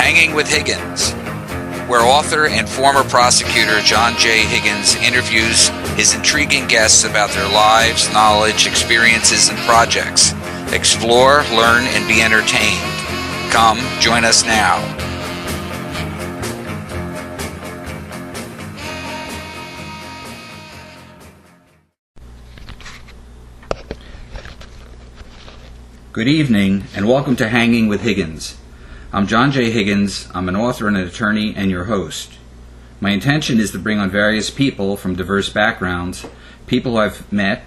Hanging with Higgins, where author and former prosecutor John J. Higgins interviews his intriguing guests about their lives, knowledge, experiences, and projects. Explore, learn, and be entertained. Come, join us now. Good evening, and welcome to Hanging with Higgins. I'm John J. Higgins. I'm an author and an attorney and your host. My intention is to bring on various people from diverse backgrounds, people I've met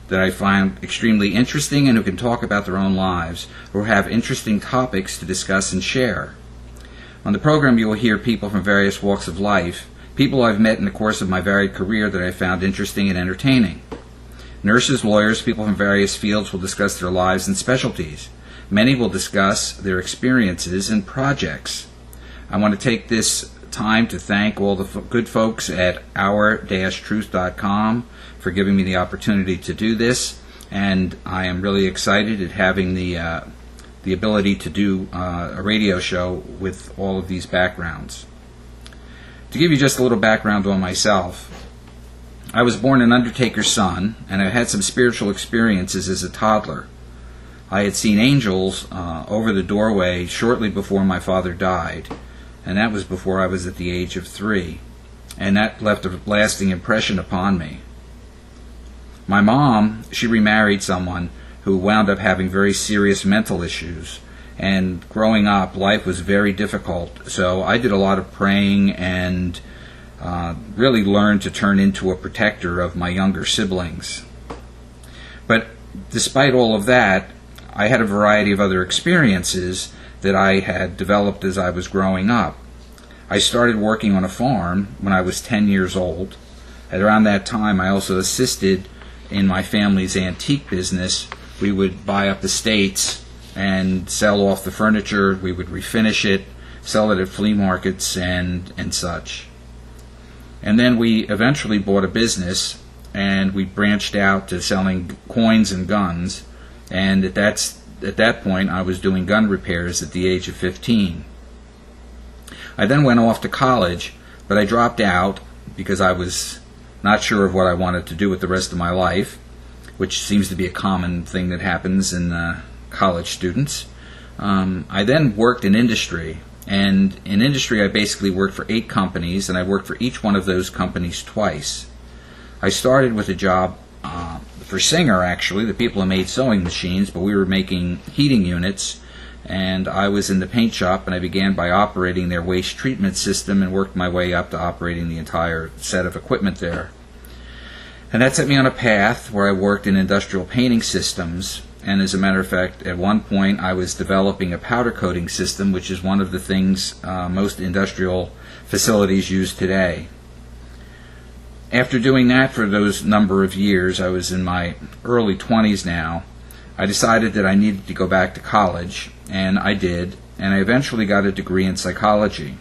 that I find extremely interesting and who can talk about their own lives or have interesting topics to discuss and share. On the program you will hear people from various walks of life, people I've met in the course of my varied career that I found interesting and entertaining. Nurses, lawyers, people from various fields will discuss their lives and specialties. Many will discuss their experiences and projects. I want to take this time to thank all the good folks at our-truth.com for giving me the opportunity to do this, and I am really excited at having the ability to do a radio show with all of these backgrounds. To give you just a little background on myself, I was born an undertaker's son, and I had some spiritual experiences as a toddler. I had seen angels over the doorway shortly before my father died, and that was before I was at the age of 3, and that left a lasting impression upon me. My mom, she remarried someone who wound up having very serious mental issues, and growing up, life was very difficult, so I did a lot of praying and really learned to turn into a protector of my younger siblings. But despite all of that, I had a variety of other experiences that I had developed as I was growing up. I started working on a farm when I was 10 years old. At around that time, I also assisted in my family's antique business. We would buy up estates and sell off the furniture. We would refinish it, sell it at flea markets and such. And then we eventually bought a business, and we branched out to selling coins and guns. And at that point, I was doing gun repairs at the age of 15. I then went off to college, but I dropped out because I was not sure of what I wanted to do with the rest of my life, which seems to be a common thing that happens in college students. I then worked in industry. And in industry, I basically worked for 8 companies, and I worked for each one of those companies twice. I started with a job for Singer, actually, the people who made sewing machines, but we were making heating units, and I was in the paint shop, and I began by operating their waste treatment system and worked my way up to operating the entire set of equipment there. And that set me on a path where I worked in industrial painting systems. And as a matter of fact, at one point I was developing a powder coating system, which is one of the things most industrial facilities use today. After doing that for those number of years, I was in my early 20s now, I decided that I needed to go back to college, and I did, and I eventually got a degree in psychology.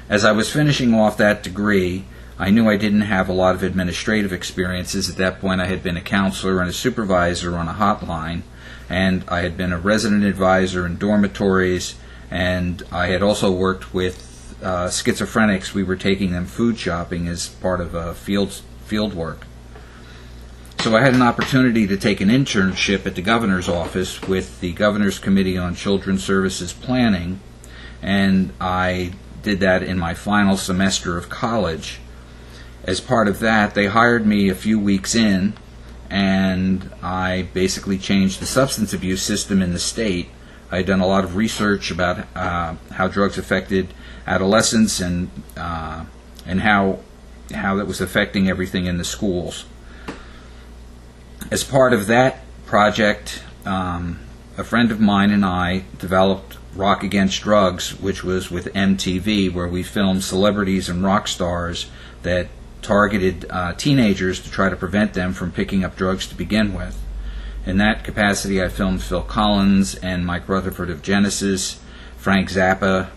As I was finishing off that degree, I knew I didn't have a lot of administrative experiences. At that point, I had been a counselor and a supervisor on a hotline, and I had been a resident advisor in dormitories, and I had also worked with schizophrenics. We were taking them food shopping as part of field work. So I had an opportunity to take an internship at the governor's office with the Governor's Committee on Children's Services Planning, and I did that in my final semester of college. As part of that, they hired me a few weeks in, and I basically changed the substance abuse system in the state. I had done a lot of research about how drugs affected adolescents and how that was affecting everything in the schools. As part of that project, a friend of mine and I developed Rock Against Drugs, which was with MTV, where we filmed celebrities and rock stars that targeted teenagers to try to prevent them from picking up drugs to begin with. In that capacity, I filmed Phil Collins and Mike Rutherford of Genesis, Frank Zappa,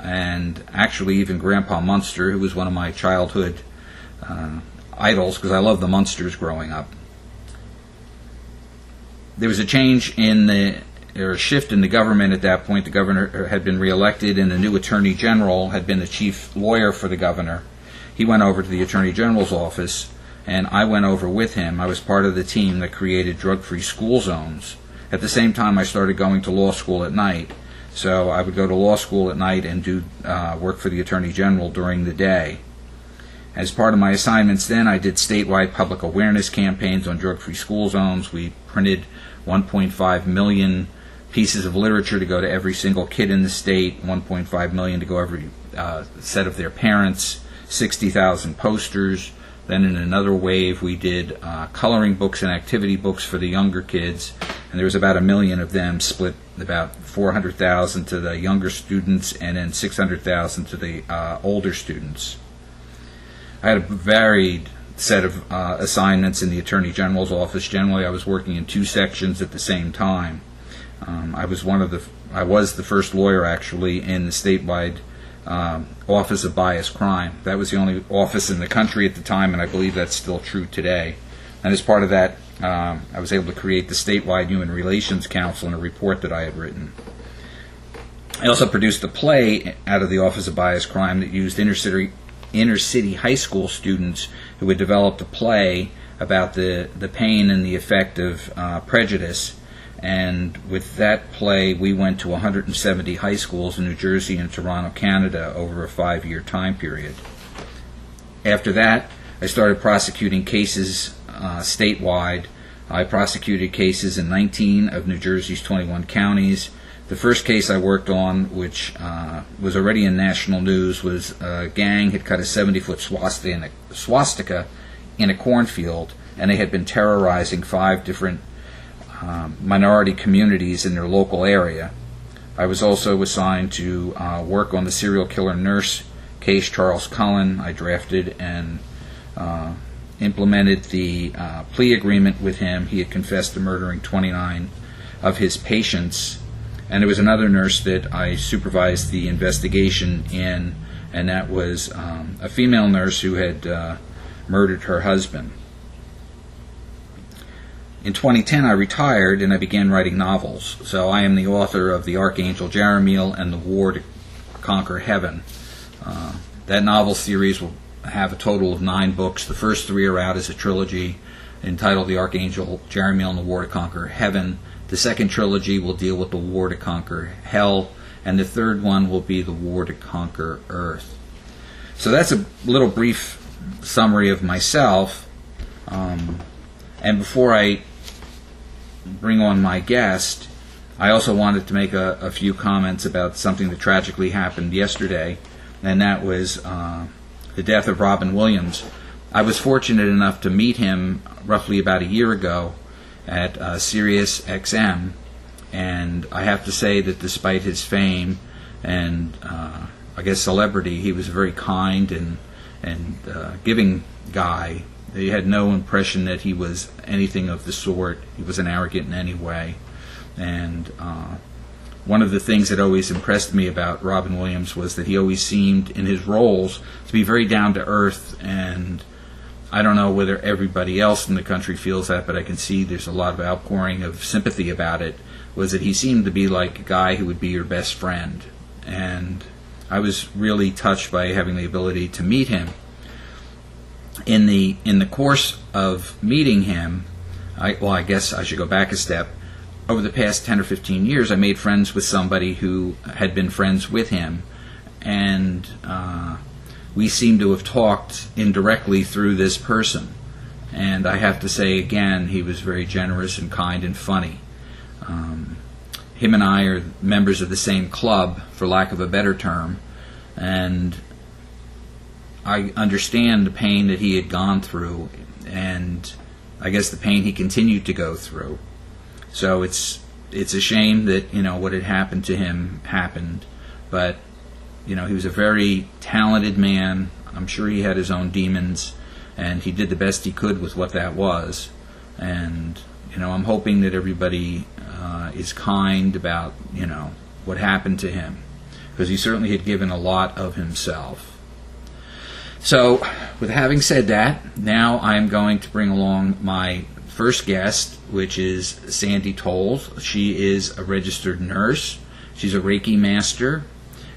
and actually even Grandpa Munster, who was one of my childhood idols, because I loved the Munsters growing up. There was a change in the a shift in the government at that point. The governor had been reelected, and the new attorney general had been the chief lawyer for the governor. He went over to the attorney general's office, and I went over with him. I was part of the team that created drug-free school zones. At the same time, I started going to law school at night. So I would go to law school at night and do work for the attorney general during the day. As part of my assignments then, I did statewide public awareness campaigns on drug-free school zones. We printed 1.5 million pieces of literature to go to every single kid in the state, 1.5 million to go every set of their parents, 60,000 posters. Then in another wave, we did coloring books and activity books for the younger kids, and there was about 1 million of them, split about 400,000 to the younger students and then 600,000 to the older students. I had a varied set of assignments in the Attorney General's office. Generally, I was working in 2 sections at the same time. I was the first lawyer actually in the statewide Office of Bias Crime. That was the only office in the country at the time, and I believe that's still true today. And as part of that, I was able to create the statewide Human Relations Council and a report that I had written. I also produced a play out of the Office of Bias Crime that used inner city high school students who had developed a play about the pain and the effect of prejudice. And with that play, we went to 170 high schools in New Jersey and Toronto, Canada, over a 5-year time period. After that, I started prosecuting cases statewide. I prosecuted cases in 19 of New Jersey's 21 counties. The first case I worked on, which was already in national news, was a gang had cut a 70-foot swastika in a cornfield, and they had been terrorizing 5 different minority communities in their local area. I was also assigned to work on the serial killer nurse case, Charles Cullen. I drafted and implemented the plea agreement with him. He had confessed to murdering 29 of his patients. And there was another nurse that I supervised the investigation in, and that was a female nurse who had murdered her husband. In 2010, I retired and I began writing novels. So I am the author of The Archangel Jeremiel and The War to Conquer Heaven. That novel series will have a total of 9 books. The first 3 are out as a trilogy entitled The Archangel Jeremiel and The War to Conquer Heaven. The second trilogy will deal with the war to conquer hell, and the third one will be the war to conquer earth. So that's a little brief summary of myself. And before I bring on my guest, I also wanted to make a few comments about something that tragically happened yesterday, and that was the death of Robin Williams. I was fortunate enough to meet him roughly about a year ago at Sirius XM, and I have to say that despite his fame and I guess celebrity, he was a very kind and giving guy. They had no impression that he was anything of the sort. He wasn't arrogant in any way. And one of the things that always impressed me about Robin Williams was that he always seemed, in his roles, to be very down to earth. And I don't know whether everybody else in the country feels that, but I can see there's a lot of outpouring of sympathy about it, was that he seemed to be like a guy who would be your best friend. And I was really touched by having the ability to meet him. In the course of meeting him, I guess I should go back a step. Over the past 10 or 15 years, I made friends with somebody who had been friends with him, and we seem to have talked indirectly through this person. And I have to say again, he was very generous and kind and funny. Him and I are members of the same club, for lack of a better term, and I understand the pain that he had gone through, and I guess the pain he continued to go through. So it's a shame that, what had happened to him happened, but he was a very talented man. I'm sure he had his own demons, and he did the best he could with what that was. And I'm hoping that everybody is kind about what happened to him, because he certainly had given a lot of himself. So, with having said that, now I'm going to bring along my first guest, which is Sandy Toles. She is a registered nurse. She's a Reiki master,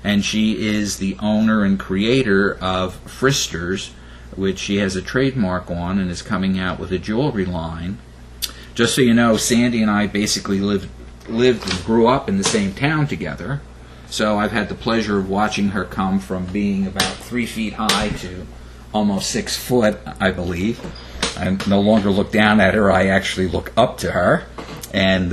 and she is the owner and creator of Fristers, which she has a trademark on and is coming out with a jewelry line. Just so you know, Sandy and I basically lived and grew up in the same town together. So I've had the pleasure of watching her come from being about 3 feet high to almost 6 foot, I believe. I no longer look down at her, I actually look up to her. And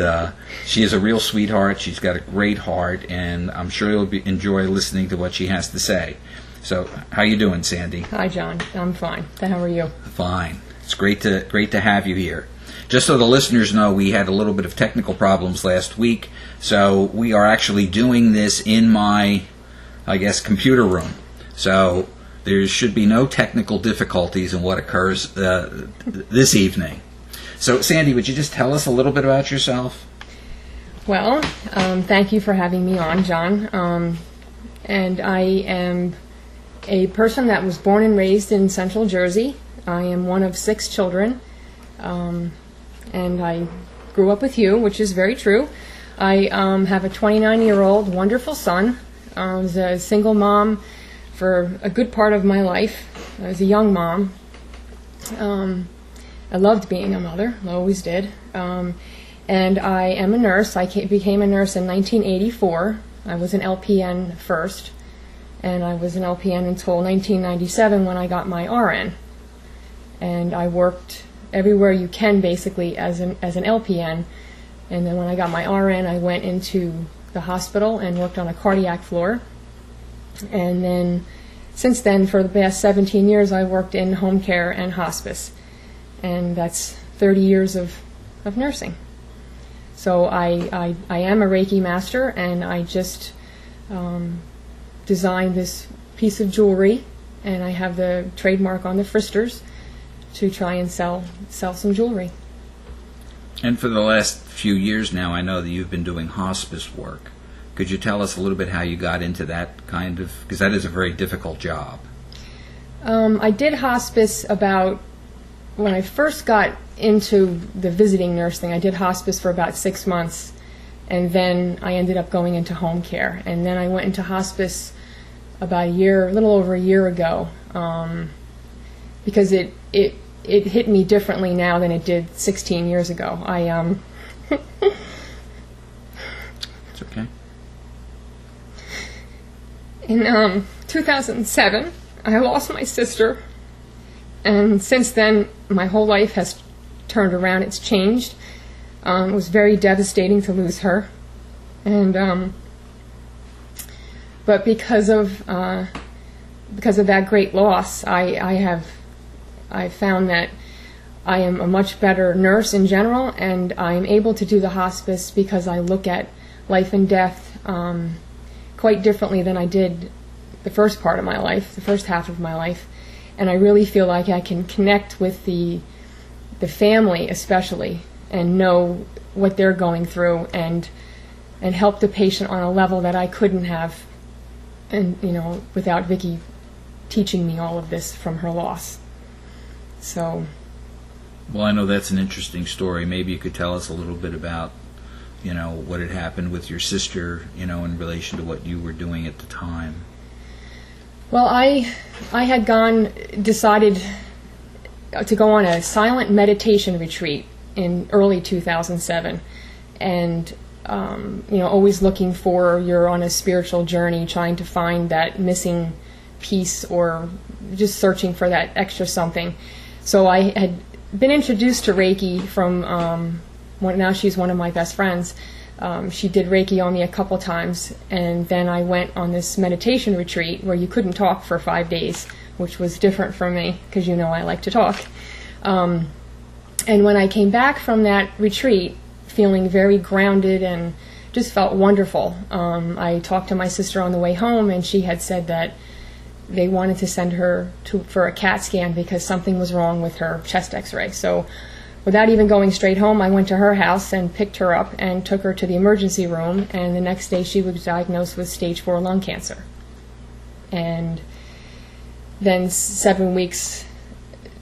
she is a real sweetheart. She's got a great heart, and I'm sure you'll enjoy listening to what she has to say. So, how you doing, Sandy? Hi, John. I'm fine. How are you? Fine. It's great to have you here. Just so the listeners know, we had a little bit of technical problems last week, so we are actually doing this in my, computer room. So there should be no technical difficulties in what occurs this evening. So, Sandy, would you just tell us a little bit about yourself? Well, thank you for having me on, John. And I am a person that was born and raised in Central Jersey. I am one of 6 children. And I grew up with you, which is very true. I have a 29-year-old wonderful son. I was a single mom for a good part of my life. I was a young mom. I loved being a mother. I always did. And I am a nurse. I became a nurse in 1984. I was an LPN first, and I was an LPN until 1997 when I got my RN. And I worked everywhere you can, basically, as an LPN. And then when I got my RN, I went into the hospital and worked on a cardiac floor. And then, since then, for the past 17 years, I worked in home care and hospice. And that's 30 years of nursing. So I am a Reiki master, and I just designed this piece of jewelry, and I have the trademark on the Fristers to try and sell some jewelry. And for the last few years now, I know that you've been doing hospice work. Could you tell us a little bit how you got into that kind of, because that is a very difficult job. I did hospice when I first got into the visiting nurse thing. I did hospice for about 6 months, and then I ended up going into home care. And then I went into hospice about a little over a year ago, because it hit me differently now than it did 16 years ago. It's okay. In 2007, I lost my sister, and since then, my whole life has turned around. It's changed. It was very devastating to lose her, and but because of that great loss, I found that I am a much better nurse in general, and I'm able to do the hospice because I look at life and death quite differently than I did the first part of my life, the first half of my life. And I really feel like I can connect with the family especially, and know what they're going through, and help the patient on a level that I couldn't have, and without Vicki teaching me all of this from her loss. So. Well, I know that's an interesting story. Maybe you could tell us a little bit about, what had happened with your sister, in relation to what you were doing at the time. Well, I had decided to go on a silent meditation retreat in early 2007, and always looking for, you're on a spiritual journey, trying to find that missing piece, or just searching for that extra something. So I had been introduced to Reiki from, now she's one of my best friends. She did Reiki on me a couple times, and then I went on this meditation retreat where you couldn't talk for 5 days, which was different from me, because I like to talk. And when I came back from that retreat, feeling very grounded and just felt wonderful, I talked to my sister on the way home, and she had said that they wanted to send her for a CAT scan because something was wrong with her chest x-ray. So without even going straight home, I went to her house and picked her up and took her to the emergency room, and the next day she was diagnosed with stage 4 lung cancer. And then 7 weeks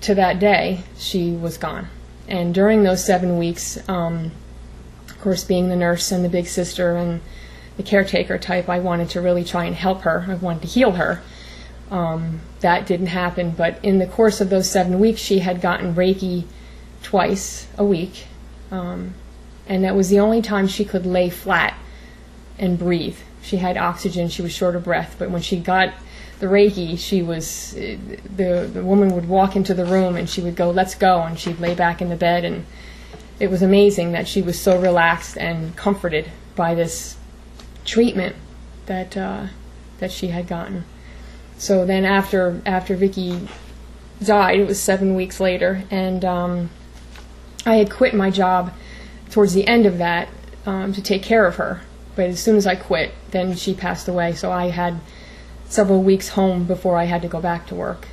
to that day, she was gone. And during those 7 weeks, of course, being the nurse and the big sister and the caretaker type, I wanted to really try and help her. I wanted to heal her. That didn't happen, but in the course of those 7 weeks, she had gotten Reiki twice a week, and that was the only time she could lay flat and breathe. She had oxygen, she was short of breath, but when she got the Reiki, she was, the woman would walk into the room and she would go, "Let's go," and she'd lay back in the bed, and it was amazing that she was so relaxed and comforted by this treatment that she had gotten. So then after Vicky died, it was 7 weeks later, and I had quit my job towards the end of that to take care of her. But as soon as I quit, then she passed away. So I had several weeks home before I had to go back to work,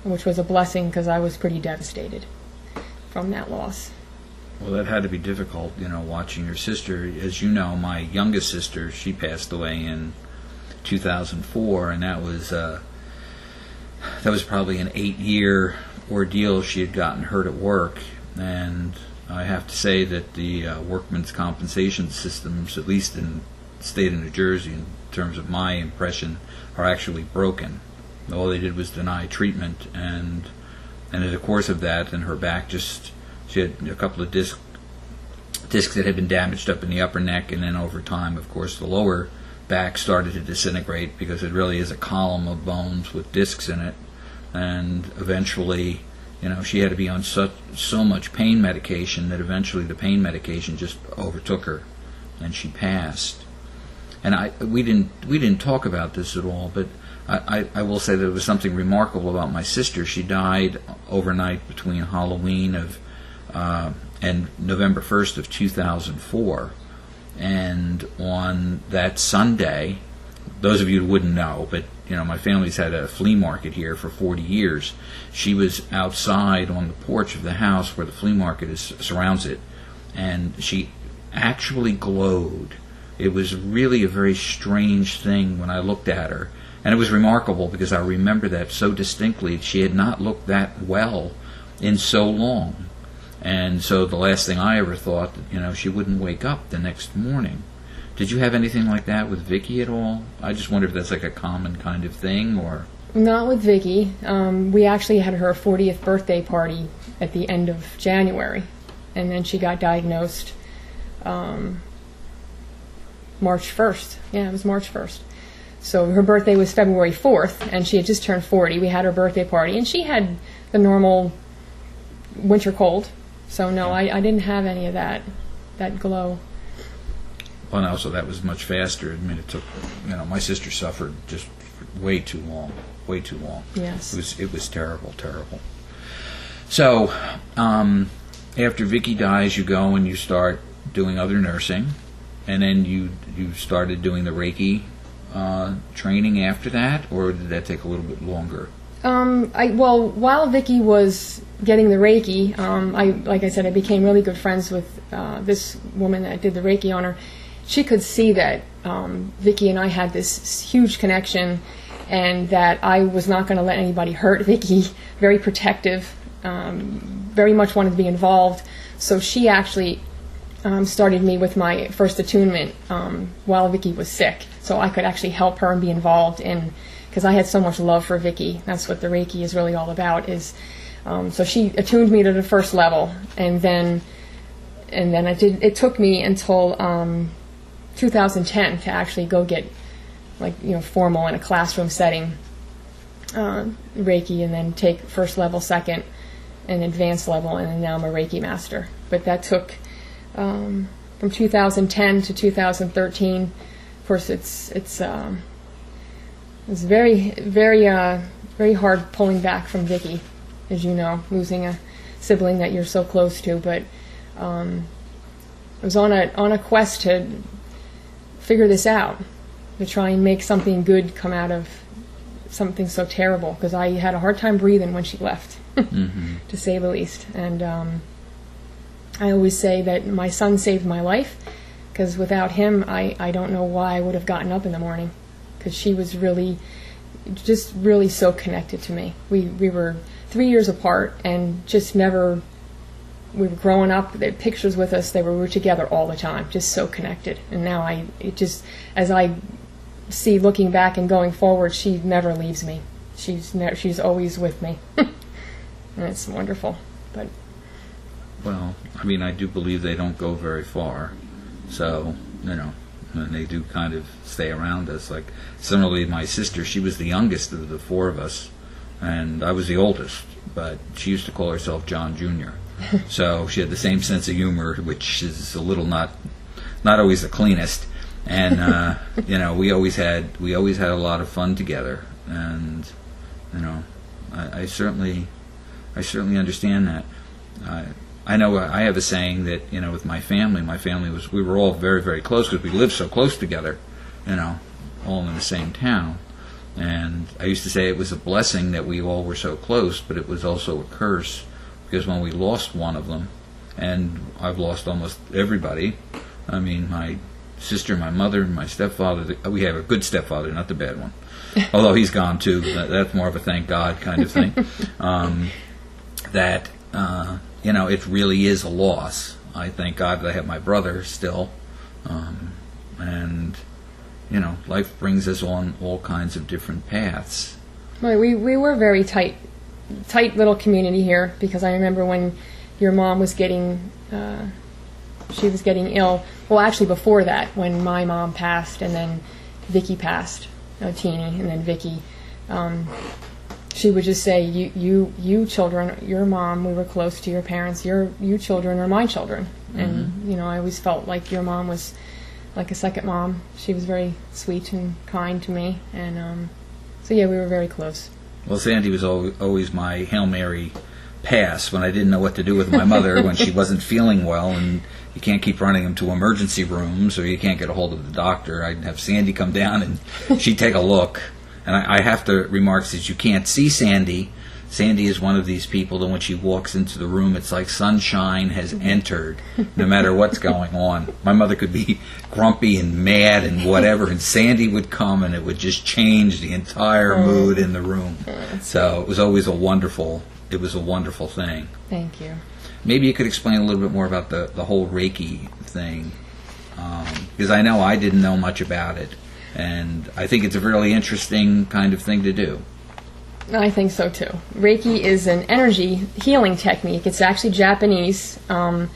which was a blessing because I was pretty devastated from that loss. Well, that had to be difficult, watching your sister. As you know, my youngest sister, she passed away in 2004, and that was probably an 8-year ordeal. She had gotten hurt at work, and I have to say that the workmen's compensation systems, at least in the state of New Jersey, in terms of my impression, are actually broken. All they did was deny treatment, and in the course of that, and her back she had a couple of discs that had been damaged up in the upper neck, and then over time, of course, the lower back started to disintegrate because it really is a column of bones with discs in it, and eventually, she had to be on so much pain medication that eventually the pain medication just overtook her, and she passed. And we didn't talk about this at all, but I will say that there was something remarkable about my sister. She died overnight between Halloween and November 1st of 2004, and on that Sunday, those of you who wouldn't know, but my family's had a flea market here for 40 years. She was outside on the porch of the house where the flea market surrounds it, and she actually glowed. It was really a very strange thing when I looked at her, and it was remarkable because I remember that so distinctly. She had not looked that well in so long, and so the last thing I ever thought, she wouldn't wake up the next morning. Did you have anything like that with Vicky at all? I just wonder if that's like a common kind of thing, or... Not with Vicky. We actually had her 40th birthday party at the end of January, and then she got diagnosed March 1st. Yeah, it was March 1st. So her birthday was February 4th, and she had just turned 40. We had her birthday party, and she had the normal winter cold. So no, I didn't have any of that glow. Well, no, so that was much faster. I mean, it took, my sister suffered just way too long. Yes. It was terrible. So, after Vicky dies, you go and you start doing other nursing, and then you started doing the Reiki training after that, or did that take a little bit longer? While Vicky was getting the Reiki, like I said, I became really good friends with this woman that did the Reiki on her. She could see that Vicky and I had this huge connection, and that I was not going to let anybody hurt Vicky. Very protective, very much wanted to be involved. So she actually started me with my first attunement while Vicky was sick, so I could actually help her and be involved in, because I had so much love for Vicky. That's what the Reiki is really all about. So she attuned me to the first level, and then it took me until 2010 to actually go get formal in a classroom setting Reiki, and then take first level, second, and advanced level, and then now I'm a Reiki master. But that took from 2010 to 2013. Of course, it's very very hard pulling back from Vicky, as you know, losing a sibling that you're so close to. But I was on a quest to figure this out, to try and make something good come out of something so terrible, because I had a hard time breathing when she left, to say the least. And I always say that my son saved my life, because without him, I don't know why I would have gotten up in the morning, because she was really so connected to me. We were 3 years apart and just never we were growing up. They had pictures with us. We were together all the time, just so connected. And now as I see looking back and going forward, she never leaves me. She's always with me, and it's wonderful. But well, I mean, I do believe they don't go very far, so and they do kind of stay around us. Like similarly, my sister, she was the youngest of the four of us, and I was the oldest. But she used to call herself John Jr. So she had the same sense of humor, which is a little not always the cleanest. And we always had a lot of fun together. And I certainly understand that. I know I have a saying that with my family we were all very, very close because we lived so close together, all in the same town. And I used to say it was a blessing that we all were so close, but it was also a curse because when we lost one of them, and I've lost almost everybody. I mean, my sister, my mother, my stepfather. We have a good stepfather, not the bad one. Although he's gone too. That's more of a thank God kind of thing. It really is a loss. I thank God that I have my brother still. And life brings us on all kinds of different paths. Well, we were very tight little community here, because I remember when your mom was getting ill. Well, actually before that, when my mom passed and then Vicky passed, Teeny, and then Vicky, she would just say, you children, your mom, we were close to your parents, you children are my children. Mm-hmm. And I always felt like your mom was like a second mom. She was very sweet and kind to me, and so yeah, we were very close. Well, Sandy was always my Hail Mary pass when I didn't know what to do with my mother when she wasn't feeling well, and you can't keep running them to emergency rooms or you can't get a hold of the doctor. I'd have Sandy come down and she'd take a look. And I have to remark, since you can't see Sandy, Sandy is one of these people that when she walks into the room, it's like sunshine has entered, no matter what's going on. My mother could be grumpy and mad and whatever, and Sandy would come and it would just change the entire mood in the room. So it was always a wonderful thing. Thank you. Maybe you could explain a little bit more about the whole Reiki thing, because I know I didn't know much about it, and I think it's a really interesting kind of thing to do. I think so too. Reiki is an energy healing technique. It's actually Japanese, and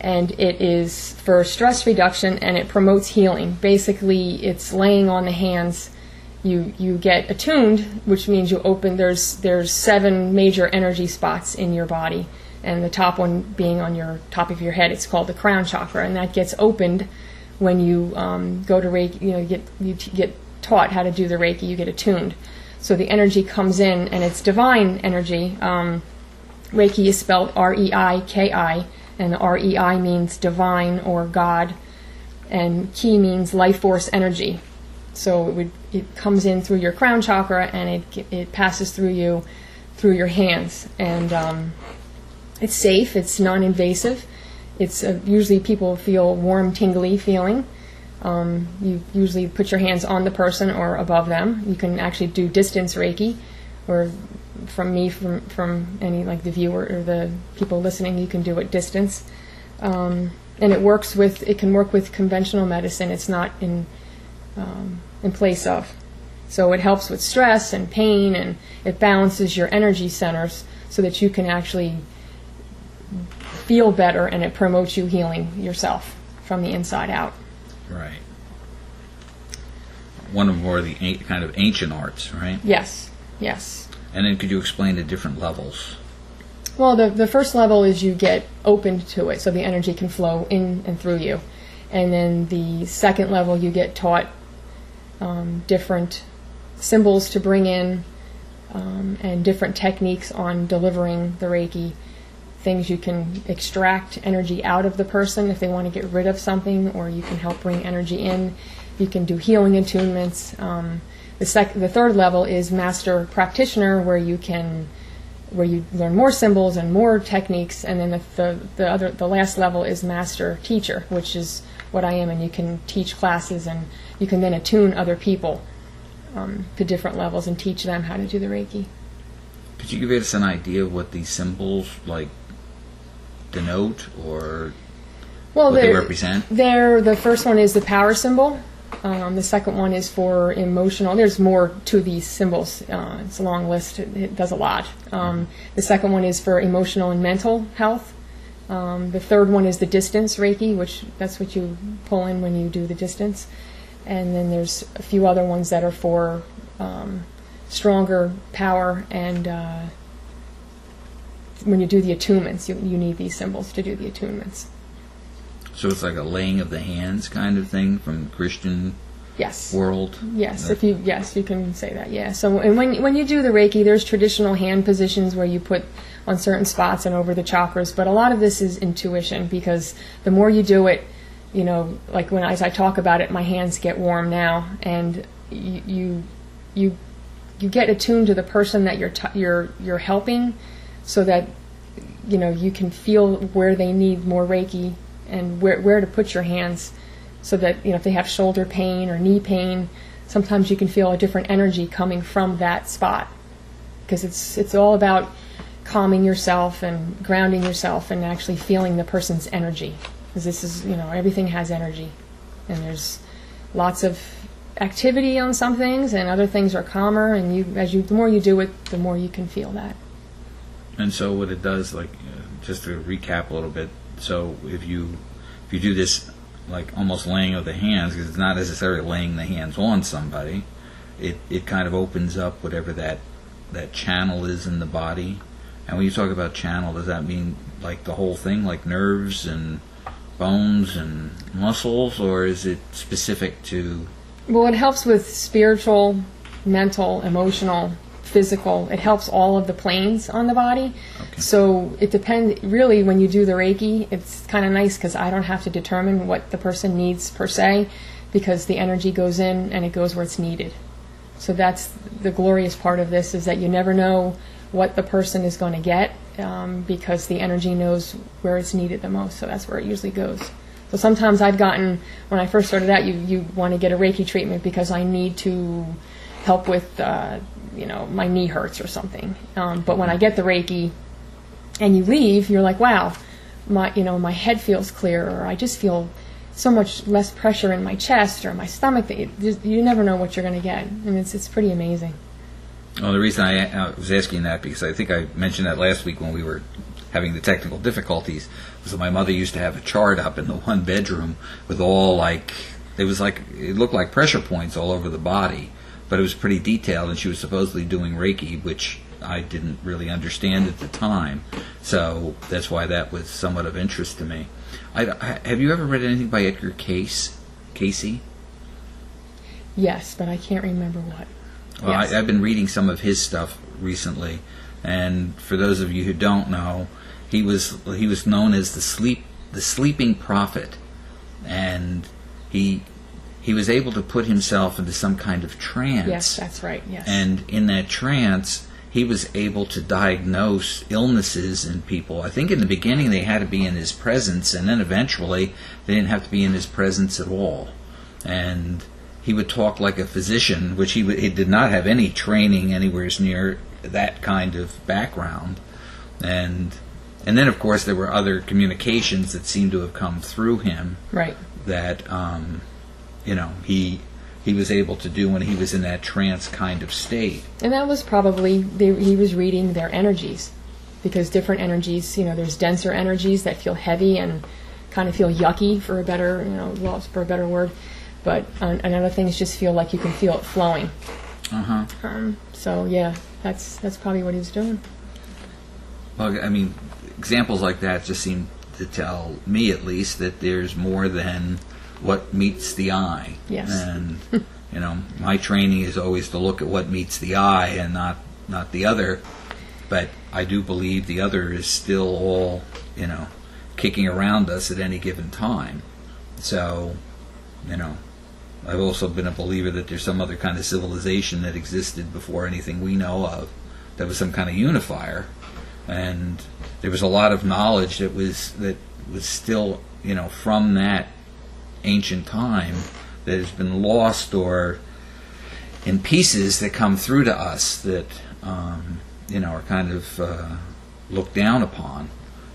it is for stress reduction, and it promotes healing. Basically, it's laying on the hands. You get attuned, which means you open. There's 7 major energy spots in your body, and the top one being on your top of your head. It's called the crown chakra, and that gets opened when you go to Reiki. You get taught how to do the Reiki. You get attuned. So the energy comes in, and it's divine energy. Reiki is spelled R-E-I-K-I, and the R-E-I means divine or God, and Ki means life force energy. So it comes in through your crown chakra, and it passes through you, through your hands. And it's safe, it's non-invasive. It's usually people feel warm, tingly feeling. You usually put your hands on the person or above them. You can actually do distance Reiki, or from any, like the viewer or the people listening, you can do it distance. And it can work with conventional medicine. It's not in place of. So it helps with stress and pain, and it balances your energy centers so that you can actually feel better, and it promotes you healing yourself from the inside out. Right. One of more of the kind of ancient arts, right? Yes. And then could you explain the different levels? Well, the first level is you get opened to it, so the energy can flow in and through you. And then the second level, you get taught different symbols to bring in, and different techniques on delivering the Reiki. Things you can extract energy out of the person if they want to get rid of something, or you can help bring energy in. You can do healing attunements. The third level is master practitioner, where you learn more symbols and more techniques. And then the last level is master teacher, which is what I am, and you can teach classes, and you can then attune other people to different levels and teach them how to do the Reiki. Could you give us an idea of what these symbols, like denote or Well, what they represent? The first one is the power symbol. The second one is for emotional. There's more to these symbols. It's a long list. It does a lot. The second one is for emotional and mental health. The third one is the distance Reiki, which that's what you pull in when you do the distance. And then there's a few other ones that are for stronger power, and when you do the attunements, you need these symbols to do the attunements. So it's like a laying of the hands kind of thing from the Christian Yes. world? Yes, you can say that. Yeah. So, and when you do the Reiki, there's traditional hand positions where you put on certain spots and over the chakras, but a lot of this is intuition, because the more you do it, like as I talk about it, my hands get warm now, and you get attuned to the person that you're helping, so that you can feel where they need more Reiki and where to put your hands, so that if they have shoulder pain or knee pain, sometimes you can feel a different energy coming from that spot, because it's all about calming yourself and grounding yourself and actually feeling the person's energy, because this is everything has energy, and there's lots of activity on some things, and other things are calmer, and the more you do it, the more you can feel that. And so what it does, like, just to recap a little bit, so if you do this, like almost laying of the hands, because it's not necessarily laying the hands on somebody, it kind of opens up whatever that channel is in the body. And when you talk about channel, does that mean like the whole thing, like nerves and bones and muscles, or is it specific to... Well, it helps with spiritual, mental, emotional, physical. It helps all of the planes on the body. Okay. So it depends, really, when you do the Reiki, it's kind of nice because I don't have to determine what the person needs per se, because the energy goes in and it goes where it's needed. So that's the glorious part of this, is that you never know what the person is going to get, because the energy knows where it's needed the most. So that's where it usually goes. So sometimes I've gotten, when I first started out, you want to get a Reiki treatment because I need to help with, my knee hurts or something. But when I get the Reiki and you leave, you're like, wow, my head feels clearer, or I just feel so much less pressure in my chest or my stomach. That you never know what you're going to get. And it's pretty amazing. Well, the reason I was asking that, because I think I mentioned that last week when we were having the technical difficulties, was that my mother used to have a chart up in the one bedroom with all it looked like pressure points all over the body, but it was pretty detailed, and she was supposedly doing Reiki, which I didn't really understand at the time. So that's why that was somewhat of interest to me. Have you ever read anything by Edgar Cayce? Yes, but I can't remember what. Well, Yes. I've been reading some of his stuff recently, and for those of you who don't know, he was known as the sleeping prophet, and he was able to put himself into some kind of trance. Yes, that's right. Yes. And in that trance, he was able to diagnose illnesses in people. I think in the beginning they had to be in his presence, and then eventually they didn't have to be in his presence at all. And he would talk like a physician, which he did not have any training anywhere near that kind of background. And then, of course, there were other communications that seemed to have come through him. Right. That he was able to do when he was in that trance kind of state. And that was probably, he was reading their energies, because different energies, there's denser energies that feel heavy and kind of feel yucky, for a better word, but and other things just feel like you can feel it flowing. So yeah, that's probably what he was doing. Well, I mean, examples like that just seem to tell me, at least, that there's more than what meets the eye. Yes. And my training is always to look at what meets the eye and not the other. But I do believe the other is still all kicking around us at any given time. So I've also been a believer that there's some other kind of civilization that existed before anything we know of, that was some kind of unifier, and there was a lot of knowledge that was still from that ancient time that has been lost or in pieces that come through to us that are kind of looked down upon.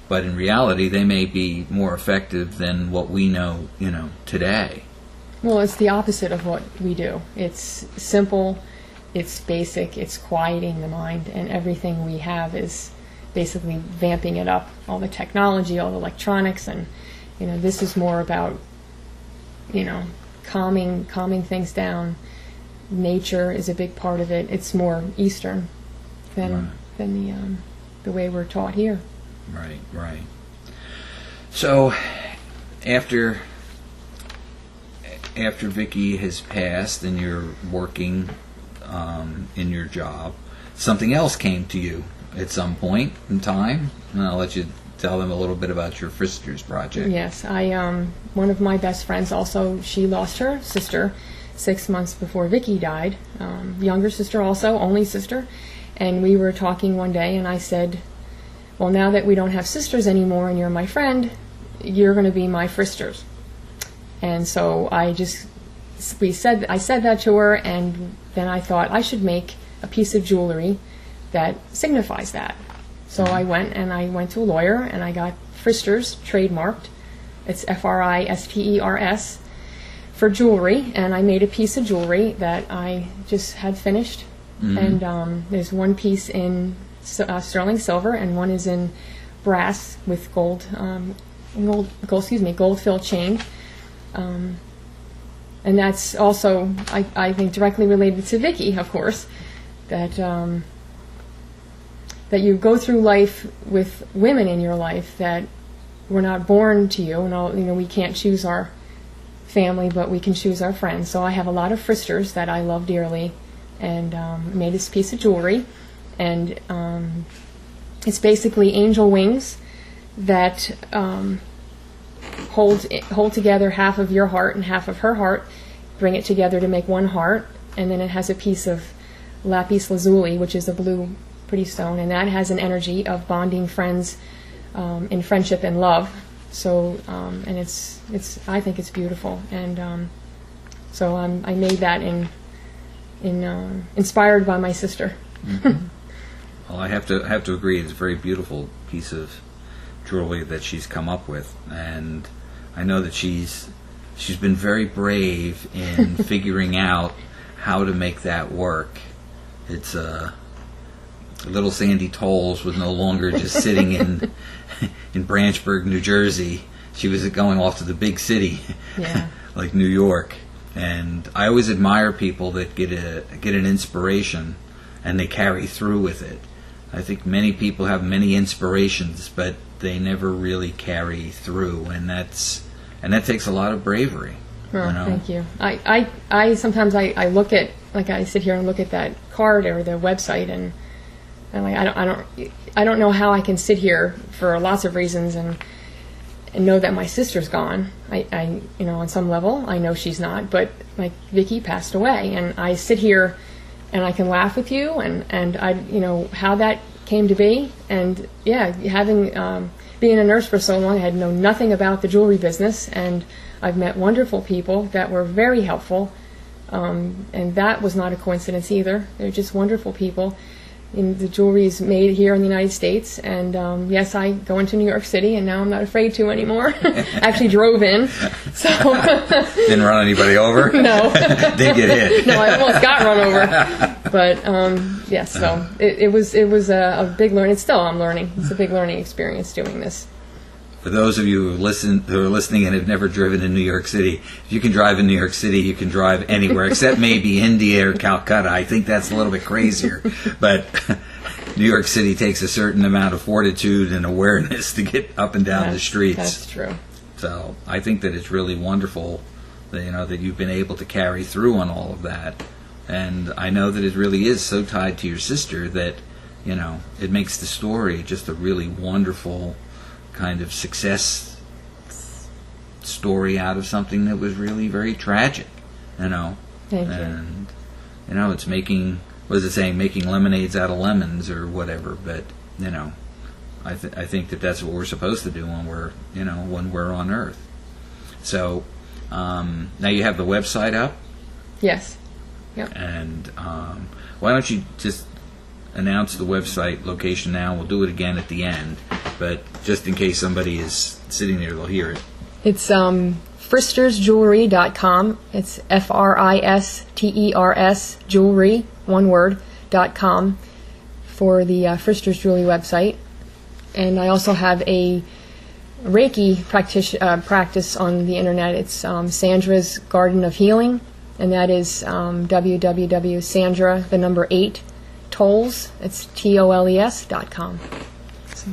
but in reality, they may be more effective than what we know, today. Well, it's the opposite of what we do. It's simple, it's basic, it's quieting the mind, and everything we have is basically vamping it up. All the technology, all the electronics, and this is more about calming things down. Nature is a big part of it. It's more Eastern than the way we're taught here. Right. So after Vicki has passed and you're working in your job, something else came to you at some point in time, and I'll let you tell them a little bit about your Fristers project. Yes, one of my best friends also, she lost her sister 6 months before Vicki died, younger sister also, only sister, and we were talking one day, and I said, well, now that we don't have sisters anymore and you're my friend, you're going to be my Fristers. And so I said that to her, and then I thought I should make a piece of jewelry that signifies that. So I went to a lawyer, and I got Fristers trademarked. It's Fristers for jewelry, and I made a piece of jewelry that I just had finished. Mm-hmm. And there's one piece in sterling silver, and one is in brass with gold filled chain. And that's also, I think, directly related to Vicki, of course, that you go through life with women in your life that were not born to you. And we can't choose our family, but we can choose our friends. So I have a lot of Fristers that I love dearly, and made this piece of jewelry, and it's basically angel wings that hold together half of your heart and half of her heart, bring it together to make one heart, and then it has a piece of lapis lazuli, which is a blue pretty stone, and that has an energy of bonding friends in friendship and love. So and it's I think it's beautiful, and so I made that inspired by my sister. Mm-hmm. Well, I have to agree. It's a very beautiful piece of jewelry that she's come up with, and I know that she's been very brave in figuring out how to make that work. It's little Sandy Toles was no longer just sitting in Branchburg, New Jersey. She was going off to the big city, yeah. like New York. And I always admire people that get an inspiration and they carry through with it. I think many people have many inspirations, but they never really carry through, and that takes a lot of bravery. Oh, thank you. I sometimes I look at, like, I sit here and look at that card or the website, and like I don't know how I can sit here for lots of reasons and know that my sister's gone. I on some level I know she's not, but like Vicki passed away, and I sit here and I can laugh with you and I how that came to be, and yeah, having being a nurse for so long, I had known nothing about the jewelry business, and I've met wonderful people that were very helpful, and that was not a coincidence either. They're just wonderful people. And the jewelry is made here in the United States, and yes, I go into New York City, and now I'm not afraid to anymore. Actually drove in, so didn't run anybody over. No, did get hit. No, I almost got run over, but yes. So it was a big learning. Still, I'm learning. It's a big learning experience doing this. For those of you who are listening and have never driven in New York City, if you can drive in New York City, you can drive anywhere except maybe India or Calcutta. I think that's a little bit crazier. But New York City takes a certain amount of fortitude and awareness to get up and down the streets. That's true. So I think that it's really wonderful that, that you've been able to carry through on all of that. And I know that it really is so tied to your sister that, it makes the story just a really wonderful kind of success story out of something that was really very tragic, Thank you. And it's making, what is it saying, making lemonades out of lemons or whatever. But I think that that's what we're supposed to do when we're on Earth. So now you have the website up. Yes. Yep. And why don't you just announce the website location now. We'll do it again at the end, but just in case somebody is sitting there, they'll hear it. It's fristersjewelry.com. It's FRISTERS jewelry, one word, .com for the Fristers Jewelry website. And I also have a Reiki practice on the internet. It's Sandra's Garden of Healing, and that is www.Sandra, the number 8, Toles, it's TOLES.com. So.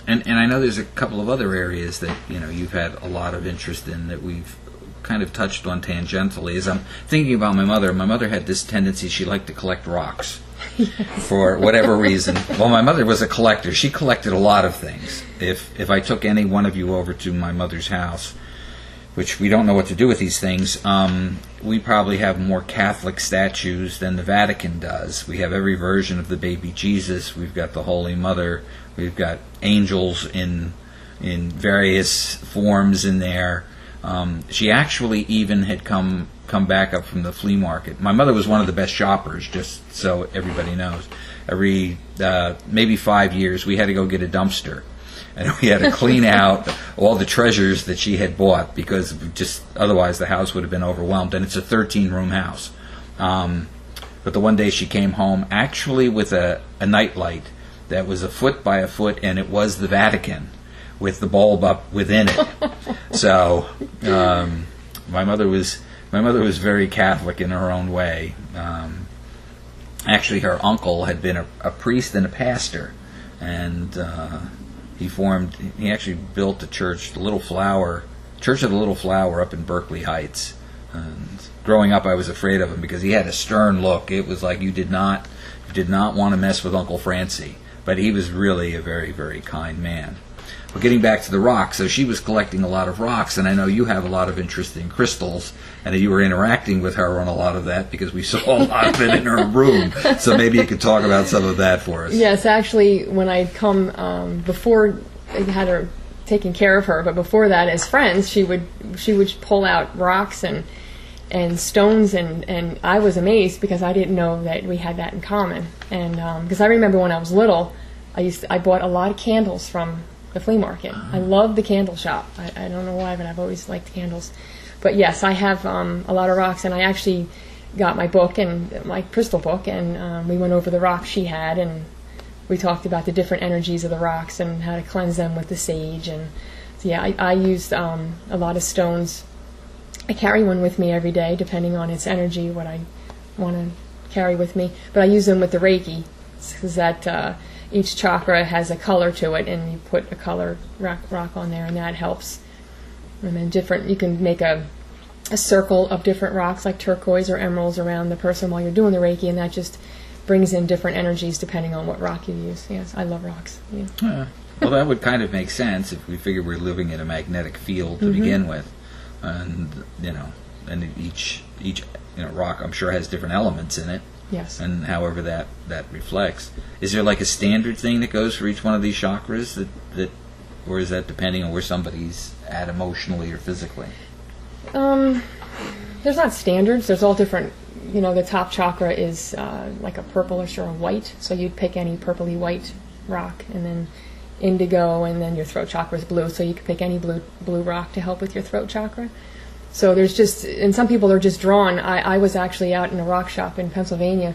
And I know there's a couple of other areas that you've had a lot of interest in that we've kind of touched on tangentially. As I'm thinking about my mother had this tendency, she liked to collect rocks. Yes. For whatever reason. Well, my mother was a collector. She collected a lot of things. If I took any one of you over to my mother's house, which we don't know what to do with these things, we probably have more Catholic statues than the Vatican does. We have every version of the baby Jesus. We've got the Holy Mother. We've got angels in various forms in there. She actually even had come back up from the flea market. My mother was one of the best shoppers, just so everybody knows. Every maybe 5 years, we had to go get a dumpster, and we had to clean out all the treasures that she had bought, because just otherwise the house would have been overwhelmed. And it's a 13-room house. But the one day she came home actually with a nightlight that was a foot by a foot, and it was the Vatican with the bulb up within it. So my mother was very Catholic in her own way. Actually, her uncle had been a priest and a pastor, and he actually built a church, Church of the Little Flower, up in Berkeley Heights. And growing up, I was afraid of him because he had a stern look. It was like you did not want to mess with Uncle Francie, but he was really a very, very kind man. Well, getting back to the rocks, so she was collecting a lot of rocks, and I know you have a lot of interest in crystals, and you were interacting with her on a lot of that because we saw a lot of it in her room. So maybe you could talk about some of that for us. Yes, actually, when I'd come before I had her taking care of her, but before that, as friends, she would pull out rocks and stones, and I was amazed because I didn't know that we had that in common. And because I remember when I was little, I bought a lot of candles from the flea market. I love the candle shop. I don't know why, but I've always liked candles. But yes, I have a lot of rocks, and I actually got my book, and my crystal book, and we went over the rocks she had, and we talked about the different energies of the rocks and how to cleanse them with the sage. And so yeah, I used a lot of stones. I carry one with me every day, depending on its energy, what I want to carry with me. But I use them with the Reiki, because that each chakra has a color to it, and you put a color rock on there, and that helps. And then you can make a circle of different rocks, like turquoise or emeralds, around the person while you're doing the Reiki, and that just brings in different energies depending on what rock you use. Yes, I love rocks. Yeah. Well, that would kind of make sense if we figure we're living in a magnetic field to begin with, and each rock, I'm sure, has different elements in it. Yes. And however that reflects. Is there like a standard thing that goes for each one of these chakras that or is that depending on where somebody's at emotionally or physically? There's not standards. There's all different. The top chakra is like a purplish or a white, so you'd pick any purpley white rock, and then indigo, and then your throat chakra is blue, so you could pick any blue rock to help with your throat chakra. So and some people are just drawn. I was actually out in a rock shop in Pennsylvania,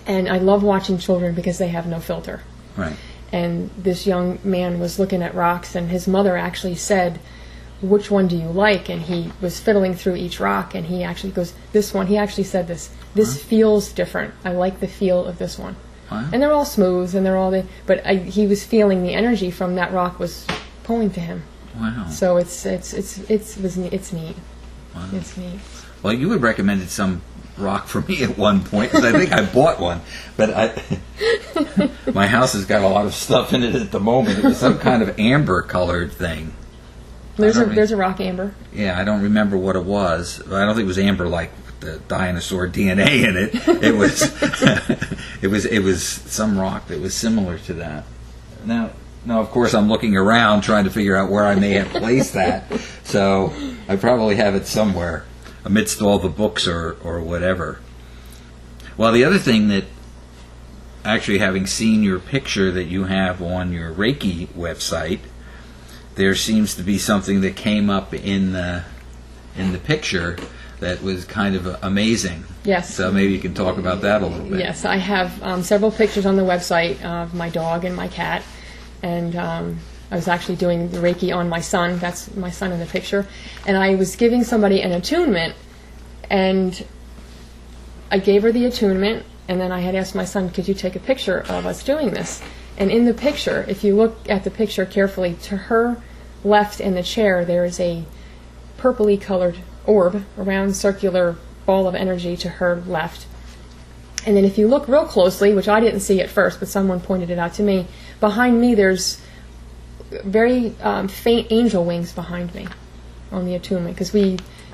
and I love watching children because they have no filter. Right. And this young man was looking at rocks, and his mother actually said, "Which one do you like?" And he was fiddling through each rock, and he actually goes, "This one." He actually said this feels different. I like the feel of this one. Wow. And they're all smooth, and they're all he was feeling the energy from that rock was pulling to him. Wow. So it's neat. Wow. It's neat. Well, you had recommended some rock for me at one point, because I think I bought one, but my house has got a lot of stuff in it at the moment. It was some kind of amber-colored thing. There's a rock amber. Yeah, I don't remember what it was. I don't think it was amber like the dinosaur DNA in it. It was it was some rock that was similar to that. Now, of course, I'm looking around trying to figure out where I may have placed that. So I probably have it somewhere amidst all the books or whatever. Well, the other thing that actually, having seen your picture that you have on your Reiki website, there seems to be something that came up in the picture that was kind of amazing. Yes. So maybe you can talk about that a little bit. Yes, I have several pictures on the website of my dog and my cat, and I was actually doing the Reiki on my son. That's my son in the picture. And I was giving somebody an attunement, and I gave her the attunement, and then I had asked my son, could you take a picture of us doing this? And in the picture, if you look at the picture carefully, to her left in the chair, there is a purpley colored orb, a round circular ball of energy to her left. And then if you look real closely, which I didn't see at first, but someone pointed it out to me, behind me there's very faint angel wings behind me on the attunement, because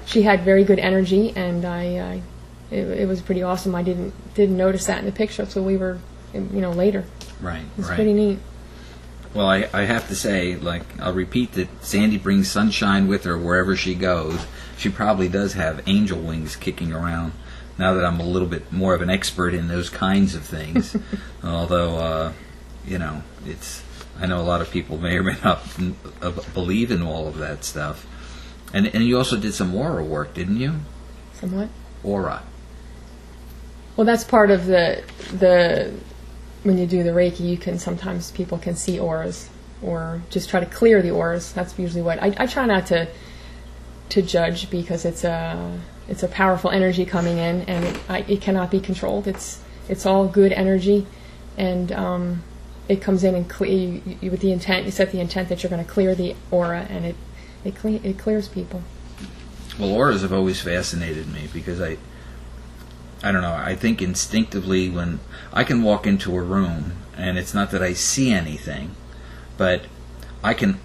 she had very good energy, and it was pretty awesome. I didn't notice that in the picture until we were, later. Right. It's pretty neat. Well, I have to say, I'll repeat that Sandy brings sunshine with her wherever she goes. She probably does have angel wings kicking around, now that I'm a little bit more of an expert in those kinds of things. Although, I know a lot of people may or may not believe in all of that stuff. And you also did some aura work, didn't you? Some what? Aura. Well, that's part of the when you do the Reiki, sometimes people can see auras, or just try to clear the auras. That's usually what I try not to judge, because it's a powerful energy coming in, and it cannot be controlled. It's all good energy, and it comes in and with the intent. You set the intent that you're going to clear the aura, and it clears people. Well, auras have always fascinated me, because I don't know, I think instinctively when I can walk into a room, and it's not that I see anything, but I can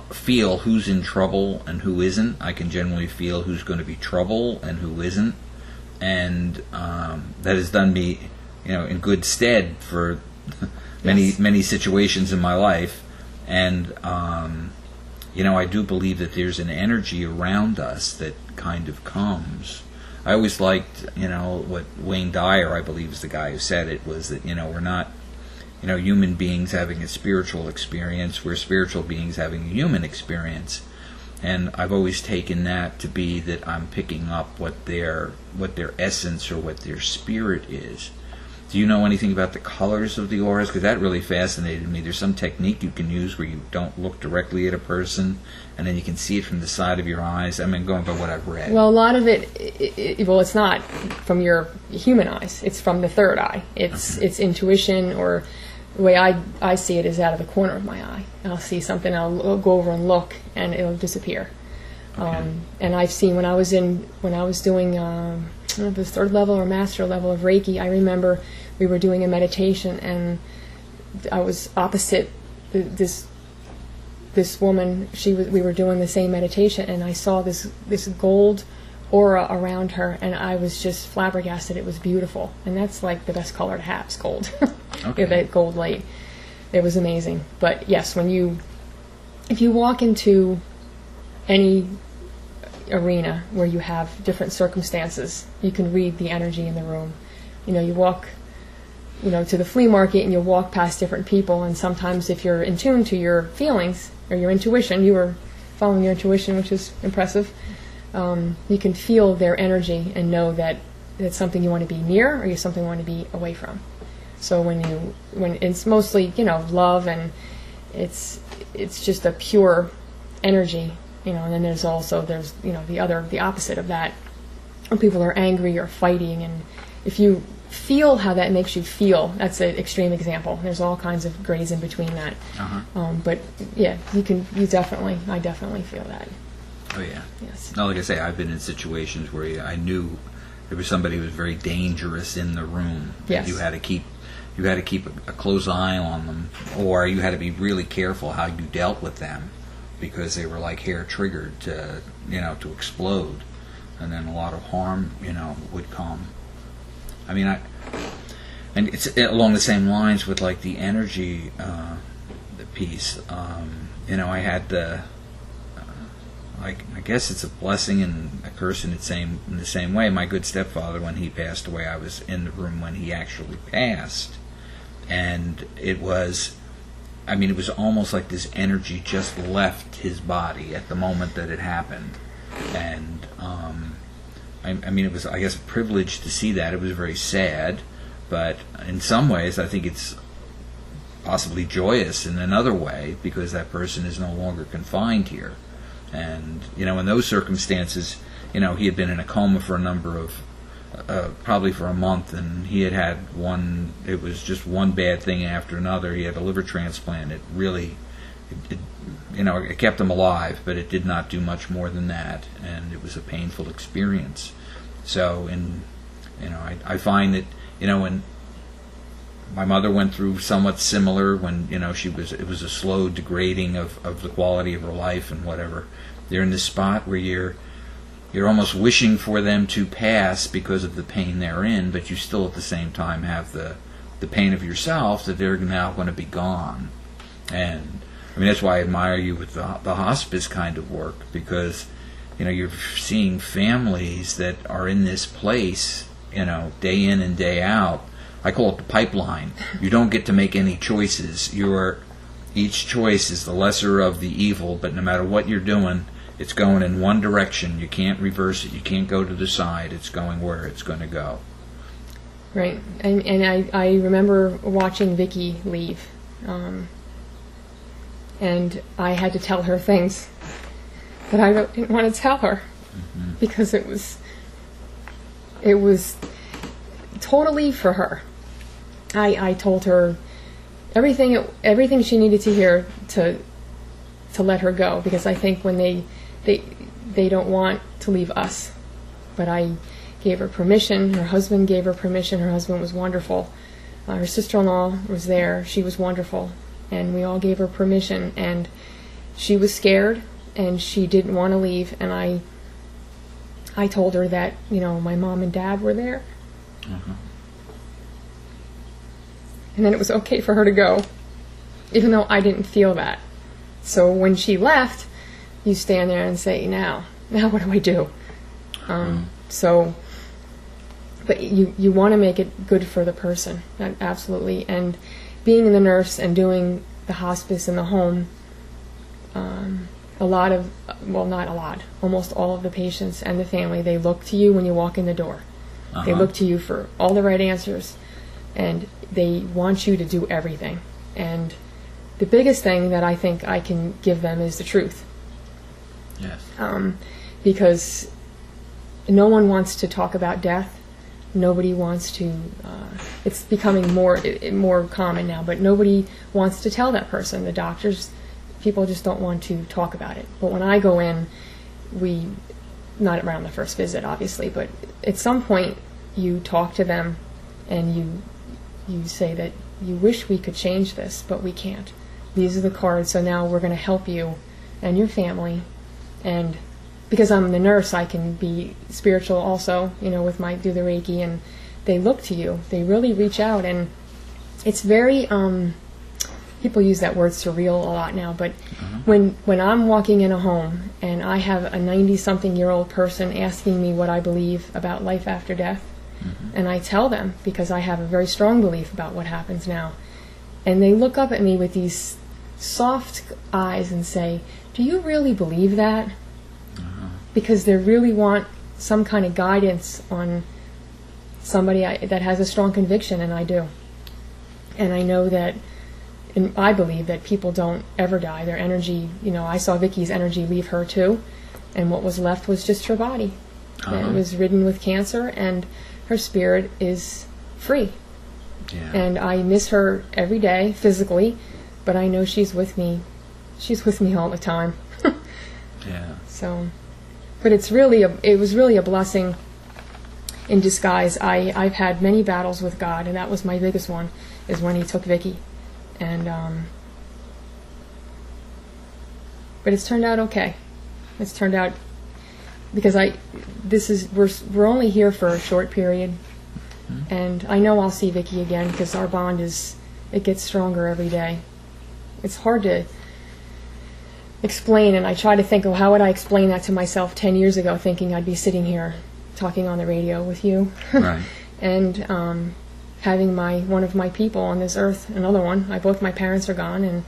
feel who's in trouble and who isn't. I can generally feel who's going to be trouble and who isn't, and that has done me, in good stead for many situations in my life. And I do believe that there's an energy around us that kind of comes. I always liked, what Wayne Dyer, I believe, is the guy who said it, was that, we're not, human beings having a spiritual experience. We're spiritual beings having a human experience. And I've always taken that to be that I'm picking up what their essence or what their spirit is. Do you know anything about the colors of the auras? Because that really fascinated me. There's some technique you can use where you don't look directly at a person, and then you can see it from the side of your eyes. I mean, going by what I've read. Well, a lot of it's not from your human eyes. It's from the third eye. It's intuition, or the way I see it is out of the corner of my eye. I'll see something, I'll go over and look, and it'll disappear. Okay. And I've seen when I was doing the third level or master level of Reiki, I remember we were doing a meditation, and I was opposite this woman. We were doing the same meditation, and I saw this gold aura around her, and I was just flabbergasted. It was beautiful, and that's like the best color to have, is gold. Okay. That gold light. It was amazing. But yes, if you walk into any arena where you have different circumstances, you can read the energy in the room. You walk to the flea market, and you'll walk past different people, and sometimes if you're in tune to your feelings or your intuition, you were following your intuition, which is impressive, you can feel their energy and know that it's something you want to be near, or something you want to be away from. So when it's mostly love, and it's just a pure energy, and then there's the opposite of that, when people are angry or fighting, and if you feel how that makes you feel, that's an extreme example. There's all kinds of grays in between that. But yeah, I definitely feel that. Oh yeah. Yes. No, like I say, I've been in situations where I knew there was somebody who was very dangerous in the room. Yes. You had to keep a close eye on them, or you had to be really careful how you dealt with them, because they were like hair triggered to explode, and then a lot of harm would come. I mean, and it's along the same lines with like the energy the piece. I had I guess it's a blessing and a curse in the same way. My good stepfather, when he passed away, I was in the room when he actually passed, and it was, I mean, it was almost like this energy just left his body at the moment that it happened. And I mean, it was, I guess, a privilege to see that. It was very sad, but in some ways I think it's possibly joyous in another way, because that person is no longer confined here. And, you know, in those circumstances, you know, he had been in a coma for a number of, probably for a month, and he had one, it was just one bad thing after another. He had a liver transplant. It really, you know, it kept him alive, but it did not do much more than that, and it was a painful experience. So, you know, I find that, you know, when my mother went through somewhat similar, when, you know, it was a slow degrading of the quality of her life and whatever. They're in this spot where you're almost wishing for them to pass because of the pain they're in, but you still at the same time have the pain of yourself that they're now going to be gone. And I mean, that's why I admire you with the hospice kind of work, because, you know, you're seeing families that are in this place, you know, day in and day out. I call it the pipeline. You don't get to make any choices. Each choice is the lesser of the evil, but no matter what you're doing, it's going in one direction. You can't reverse it. You can't go to the side. It's going where it's going to go. Right. And I remember watching Vicki leave. And I had to tell her things that I didn't want to tell her, because it was totally for her. I told her everything she needed to hear to let her go, because I think when they don't want to leave us. But I gave her permission. Her husband gave her permission. Her husband was wonderful. Her sister-in-law was there. She was wonderful. And we all gave her permission. And she was scared, and she didn't want to leave. And I told her that, you know, my mom and dad were there. And then it was okay for her to go, even though I didn't feel that. So when she left, you stand there and say, now what do I do? But you want to make it good for the person, absolutely. And being the nurse and doing the hospice in the home, almost all of the patients and the family, they look to you when you walk in the door. They look to you for all the right answers, and they want you to do everything. And the biggest thing that I think I can give them is the truth. Yes. Because no one wants to talk about death. Nobody wants to, it's becoming more common now, but nobody wants to tell that person. The doctors, people just don't want to talk about it. But when I go in, not around the first visit, obviously, but at some point you talk to them and you say that you wish we could change this, but we can't. These are the cards, so now we're going to help you and your family. And because I'm the nurse, I can be spiritual also, you know, do the Reiki, and they look to you. They really reach out, and it's very, people use that word surreal a lot now, but when I'm walking in a home and I have a 90-something-year-old person asking me what I believe about life after death, and I tell them, because I have a very strong belief about what happens now, and they look up at me with these soft eyes and say, do you really believe that? Because they really want some kind of guidance on somebody that has a strong conviction, and I do. And I know that, and I believe that people don't ever die. Their energy, you know, I saw Vicki's energy leave her too, and what was left was just her body. And it was ridden with cancer, and her spirit is free. Yeah. And I miss her every day physically, but I know she's with me. She's with me all the time. Yeah. So, but it was really a blessing in disguise. I've had many battles with God, and that was my biggest one, is when He took Vicki. And but it's turned out okay. It's turned out because we're only here for a short period, and I know I'll see Vicki again, because our bond it gets stronger every day. It's hard to explain, and I try to think, how would I explain that to myself 10 years ago, thinking I'd be sitting here talking on the radio with you. Right. And having one of my people on this earth, another one. Both my parents are gone, and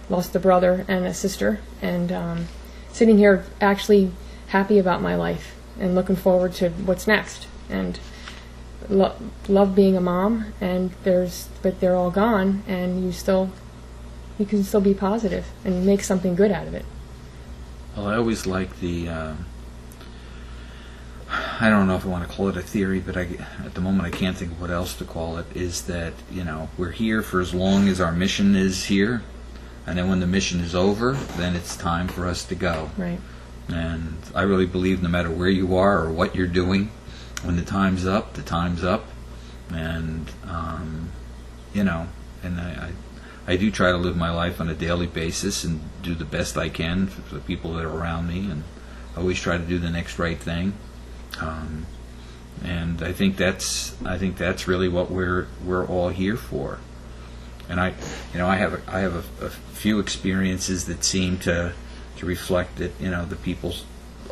lost a brother and a sister, and sitting here actually happy about my life and looking forward to what's next, and love being a mom. And but they're all gone, and you can still be positive and make something good out of it. Well, I always like I don't know if I want to call it a theory, but at the moment I can't think of what else to call it, is that, we're here for as long as our mission is here, and then when the mission is over, then it's time for us to go. Right. And I really believe no matter where you are or what you're doing, when the time's up, the time's up. And, and I do try to live my life on a daily basis and do the best I can for the people that are around me, and always try to do the next right thing. And I think that's really what we're all here for. And I have a few experiences that seem to reflect that the people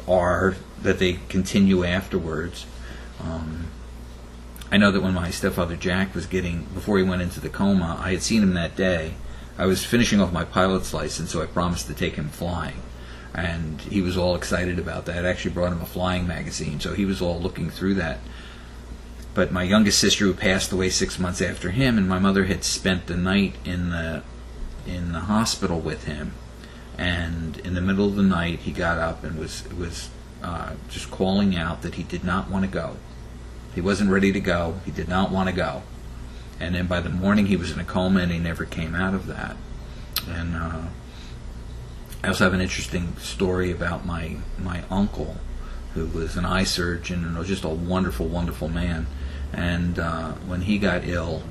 that they continue afterwards. I know that when my stepfather Jack before he went into the coma, I had seen him that day. I was finishing off my pilot's license, so I promised to take him flying. And he was all excited about that. I actually brought him a flying magazine, so he was all looking through that. But my youngest sister, who passed away 6 months after him, and my mother had spent the night in the hospital with him. And in the middle of the night, he got up and was just calling out that he did not want to go. He wasn't ready to go. He did not want to go. And then by the morning, he was in a coma, and he never came out of that. And I also have an interesting story about my uncle, who was an eye surgeon and was just a wonderful, wonderful man. And when he got ill,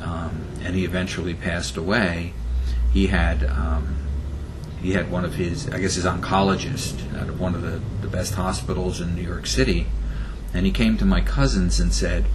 and he eventually passed away, he had one of his oncologist out of one of the best hospitals in New York City, and he came to my cousins and said,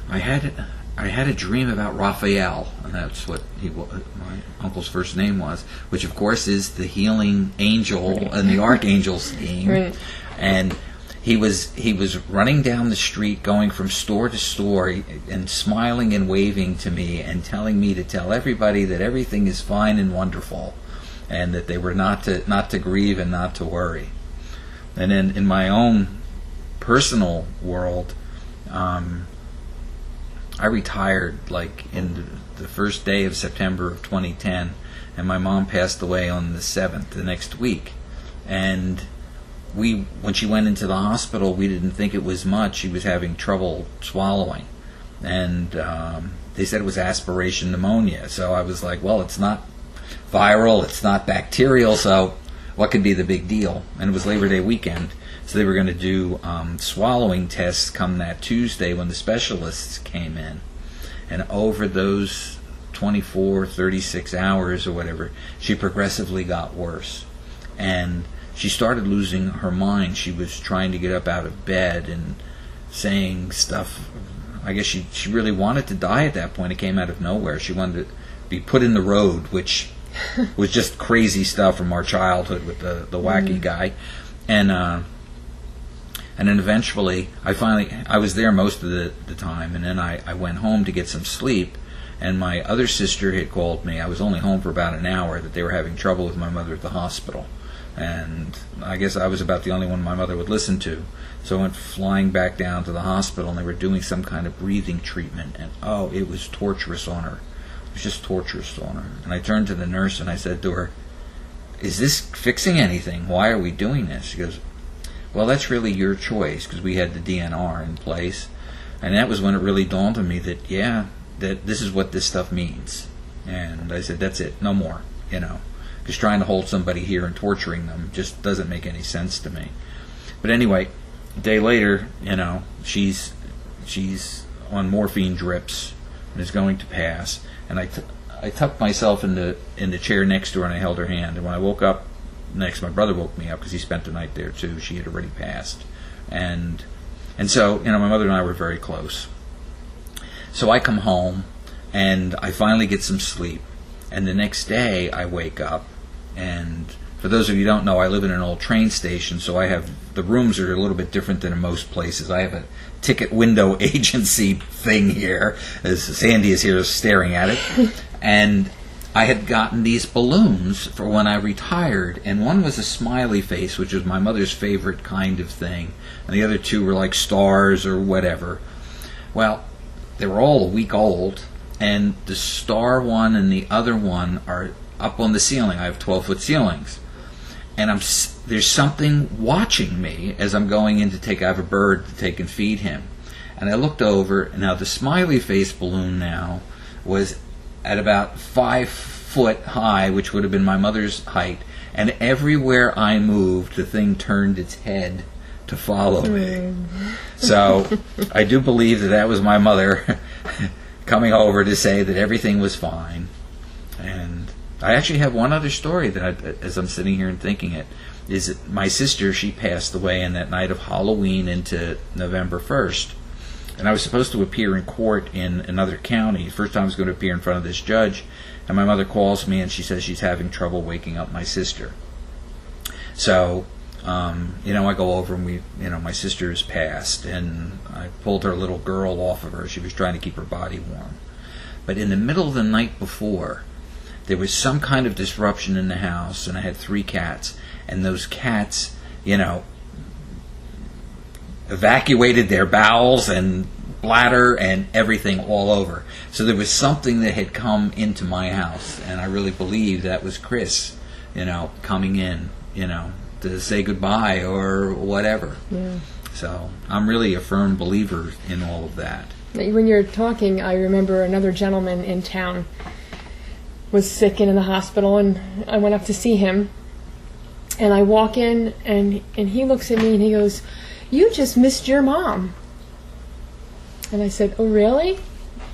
I had a dream about Raphael, and that's what my uncle's first name was, which of course is the healing angel and the archangel's name. Right. And he was running down the street, going from store to store, and smiling and waving to me and telling me to tell everybody that everything is fine and wonderful, and that they were not to grieve and not to worry. And then in my own personal world, I retired like in the first day of September of 2010, and my mom passed away on the 7th, the next week. And when she went into the hospital, we didn't think it was much. She was having trouble swallowing, and they said it was aspiration pneumonia. So I was like, well, it's not viral, it's not bacterial, so what could be the big deal? And it was Labor Day weekend. So they were going to do swallowing tests come that Tuesday when the specialists came in. And over those 24, 36 hours or whatever, she progressively got worse. And she started losing her mind. She was trying to get up out of bed and saying stuff. I guess she really wanted to die at that point. It came out of nowhere. She wanted to be put in the road, which was just crazy stuff from our childhood with the wacky guy. And then eventually, I was there most of the time, and then I went home to get some sleep, and my other sister had called me. I was only home for about an hour, that they were having trouble with my mother at the hospital. And I guess I was about the only one my mother would listen to. So I went flying back down to the hospital, and they were doing some kind of breathing treatment, and it was torturous on her. It was just torturous on her. And I turned to the nurse, and I said to her, is this fixing anything? Why are we doing this? She goes, well, that's really your choice, because we had the DNR in place. And that was when it really dawned on me that, that this is what this stuff means. And I said, that's it, no more, because trying to hold somebody here and torturing them just doesn't make any sense to me. But anyway, a day later, she's on morphine drips and is going to pass. And I tucked myself in the chair next to her, and I held her hand. And when I woke up next, my brother woke me up because he spent the night there too. She had already passed, and so my mother and I were very close. So I come home, and I finally get some sleep, and the next day I wake up, and For those of you who don't know, I live in an old train station, so the rooms are a little bit different than in most places. I have a ticket window agency thing here, as Sandy is here staring at it. And I had gotten these balloons for when I retired, and one was a smiley face, which was my mother's favorite kind of thing, and the other two were like stars or whatever. Well, they were all a week old, and the star one and the other one are up on the ceiling. I have 12-foot ceilings. And there's something watching me as I'm going in to take. I have a bird to take and feed him. And I looked over, and now the smiley face balloon now was at about 5 foot high, which would have been my mother's height. And everywhere I moved, the thing turned its head to follow me. So I do believe that was my mother coming over to say that everything was fine. And I actually have one other story that, as I'm sitting here and thinking it, is that my sister, she passed away in that night of Halloween into November 1st. And I was supposed to appear in court in another county. First time I was going to appear in front of this judge. And my mother calls me and she says she's having trouble waking up my sister. So, I go over and my sister has passed. And I pulled her little girl off of her. She was trying to keep her body warm. But in the middle of the night before, there was some kind of disruption in the house, and I had 3 cats, and those cats, evacuated their bowels and bladder and everything all over. So there was something that had come into my house, and I really believe that was Chris, coming in, to say goodbye or whatever. Yeah. So I'm really a firm believer in all of that. When you're talking, I remember another gentleman in town was sick and in the hospital, and I went up to see him, and I walk in, and he looks at me and he goes, "You just missed your mom." And I said, "Oh, really?"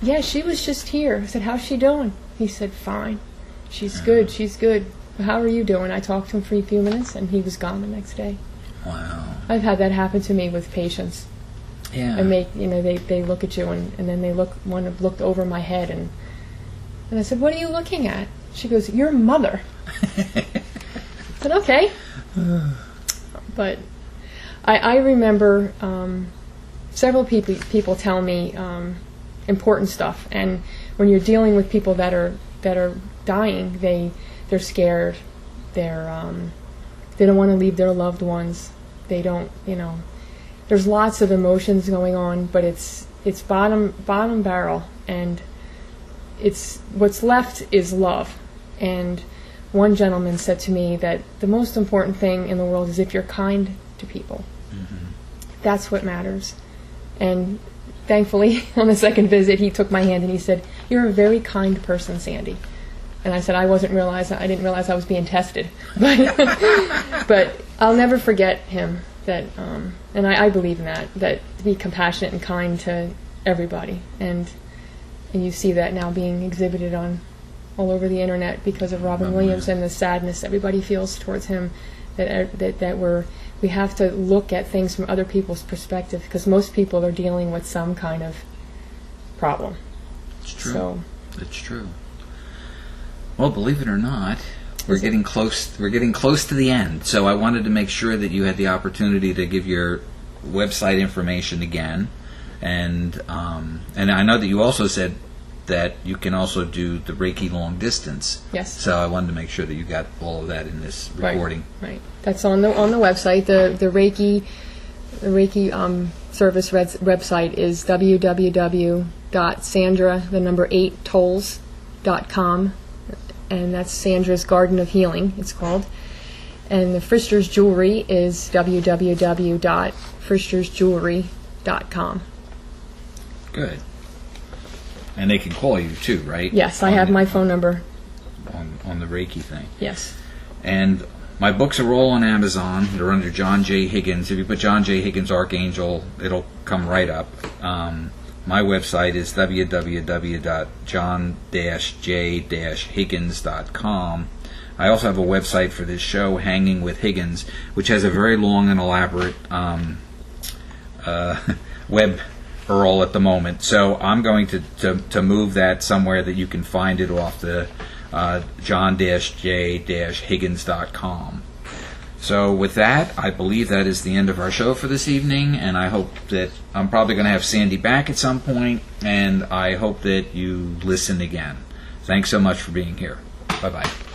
"Yeah, she was just here." I said, "How's she doing?" He said, "Fine. She's good. She's good. How are you doing?" I talked to him for a few minutes, and he was gone the next day. Wow. I've had that happen to me with patients. Yeah. And they look at you, and then one looked over my head, and I said, "What are you looking at?" She goes, "Your mother." I said, "Okay." But I remember several people tell me important stuff, and when you're dealing with people that are dying, they're scared, they don't want to leave their loved ones, they don't, there's lots of emotions going on, but it's bottom barrel, and it's what's left is love. And one gentleman said to me that the most important thing in the world is if you're kind to people. Mm-hmm. That's what matters. And thankfully, on the second visit, he took my hand and he said, "You're a very kind person, Sandy." And I said, I didn't realize I was being tested. But I'll never forget him. And I believe in that to be compassionate and kind to everybody. And you see that now being exhibited all over the internet because of Robin Williams and the sadness everybody feels towards him. That we have to look at things from other people's perspective, because most people are dealing with some kind of problem. It's true. It's true. Well, believe it or not, we're getting close. We're getting close to the end. So I wanted to make sure that you had the opportunity to give your website information again, and I know that you also said that you can also do the Reiki long distance. Yes. So I wanted to make sure that you got all of that in this recording. Right. That's on the website. The Reiki service website is www.sandra8toles.com, and that's Sandra's Garden of Healing, it's called. And the Frister's Jewelry is www.fristersjewelry.com. Good. And they can call you too, right? Yes, I have my phone number. On the Reiki thing. Yes. And my books are all on Amazon. They're under John J. Higgins. If you put John J. Higgins Archangel, it'll come right up. My website is www.john-j-higgins.com. I also have a website for this show, Hanging with Higgins, which has a very long and elaborate web URL at the moment. So I'm going to move that somewhere that you can find it off the john-j-higgins.com. So with that, I believe that is the end of our show for this evening, and I hope that I'm probably going to have Sandy back at some point, and I hope that you listen again. Thanks so much for being here. Bye-bye.